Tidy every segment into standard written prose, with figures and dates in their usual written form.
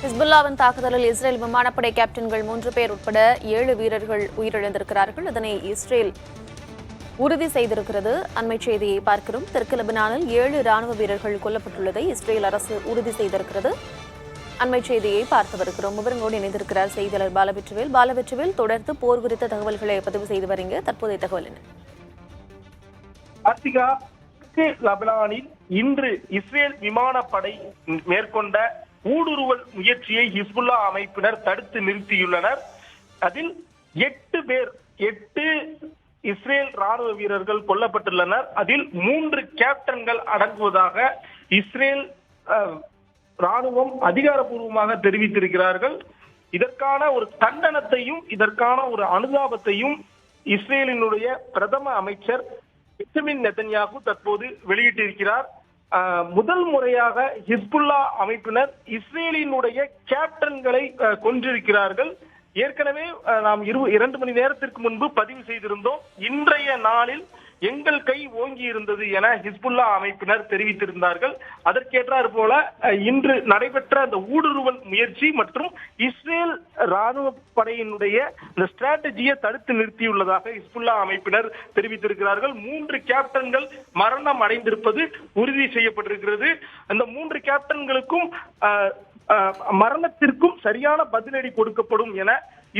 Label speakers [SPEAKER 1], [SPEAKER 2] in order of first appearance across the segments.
[SPEAKER 1] ஹிஸ்புல்லாவின் தாக்குதலில் இஸ்ரேல் விமானப்படை கேப்டன்கள் 3 பேர் உட்பட 7 வீரர்கள் உயிரிழந்திருக்கிறார்கள். இதனை இஸ்ரேல் உறுதி செய்திருக்கிறது. அண்மை செய்தியை பார்க்கிறோம். தெற்கு லெபனானில் 7 ராணுவ வீரர்கள் கொல்லப்பட்டுள்ளதை இஸ்ரேல் அரசு உறுதி செய்திருக்கிறது. அண்மை செய்தியை பார்த்து வருகிறோம். விவரங்களோடு இணைந்திருக்கிறார் செய்தியாளர் பாலவெற்றிவேல். தொடர்ந்து போர் குறித்த தகவல்களை பதிவு செய்து வரீங்க. தற்போதைய தகவல் என்ன?
[SPEAKER 2] லெபனானில் இன்று இஸ்ரேல் விமானப்படை மேற்கொண்ட ஊடுருவல் முயற்சியை ஹிஸ்புல்லா அமைப்பினர் தடுத்து நிறுத்தியுள்ளனர். அதில் 8 இஸ்ரேல் ராணுவ வீரர்கள் கொல்லப்பட்டுள்ளனர். அதில் 3 கேப்டன்கள் அடங்குவதாக இஸ்ரேல் ராணுவம் அதிகாரப்பூர்வமாக தெரிவித்திருக்கிறார்கள். இதற்கான ஒரு கண்டனத்தையும் இதற்கான ஒரு அனுதாபத்தையும் இஸ்ரேலினுடைய பிரதம அமைச்சர் பெஞ்சமின் நெதன்யாகு தற்போது வெளியிட்டிருக்கிறார். முதல் முறையாக ஹிஸ்புல்லா அமைப்பினர் இஸ்ரேலினுடைய கேப்டன்களை கொன்றிருக்கிறார்கள். ஏற்கனவே நாம் 2 மணி நேரத்திற்கு முன்பு பதிவு செய்திருந்தோம். இன்றைய நாளில் எங்கள் கை ஓங்கி இருந்தது என ஹிஸ்புல்லா அமைப்பினர் தெரிவித்திருந்தார்கள். அதற்கேற்றார் போல இன்று நடைபெற்ற அந்த ஊடுருவல் முயற்சி மற்றும் இஸ்ரேல் ராணுவ படையினுடைய இந்த ஸ்ட்ராட்டஜியை தடுத்து நிறுத்தியுள்ளதாக ஹிஸ்புல்லா அமைப்பினர் தெரிவித்திருக்கிறார்கள். 3 கேப்டன்கள் மரணம் அடைந்திருப்பது உறுதி செய்யப்பட்டிருக்கிறது. அந்த 3 கேப்டன்களுக்கும் மரணத்திற்கும் சரியான பதிலடி கொடுக்கப்படும் என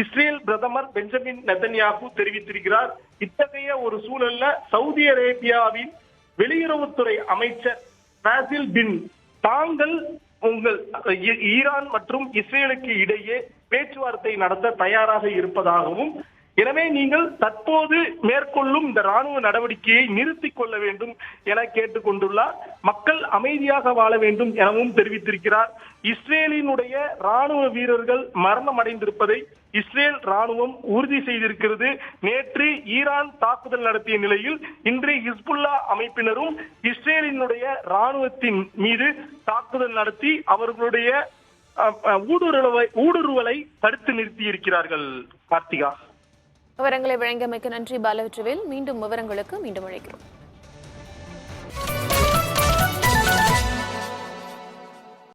[SPEAKER 2] இஸ்ரேல் பிரதமர் பெஞ்சமின் நெதன்யாகு தெரிவித்திருக்கிறார். இத்தகைய ஒரு சூழல்ல சவுதி அரேபியாவின் வெளியுறவுத்துறை அமைச்சர் பாசில் பின் தாங்கள் உங்கள் ஈரான் மற்றும் இஸ்ரேலுக்கு இடையே பேச்சுவார்த்தை நடத்த தயாராக இருப்பதாகவும், எனவே நீங்கள் தற்போது மேற்கொள்ளும் இந்த ராணுவ நடவடிக்கையை நிறுத்திக் கொள்ள வேண்டும் என கேட்டுக் கொண்டுள்ளார். மக்கள் அமைதியாக வாழ வேண்டும் எனவும் தெரிவித்திருக்கிறார். இஸ்ரேலினுடைய ராணுவ வீரர்கள் மரணம் அடைந்திருப்பதை இஸ்ரேல் ராணுவம் உறுதி செய்திருக்கிறது. நேற்று ஈரான் தாக்குதல் நடத்திய நிலையில் இன்று ஹிஸ்புல்லா அமைப்பினரும் இஸ்ரேலினுடைய ராணுவத்தின் மீது தாக்குதல் நடத்தி அவர்களுடைய ஊடுருவலை தடுத்து நிறுத்தி இருக்கிறார்கள். கார்த்திகா,
[SPEAKER 1] விவரங்களை வழங்கியமைக்கு நன்றி பாலவெற்றிவேல். மீண்டும் விவரங்களுக்கு மீண்டும் அழைக்கிறோம்.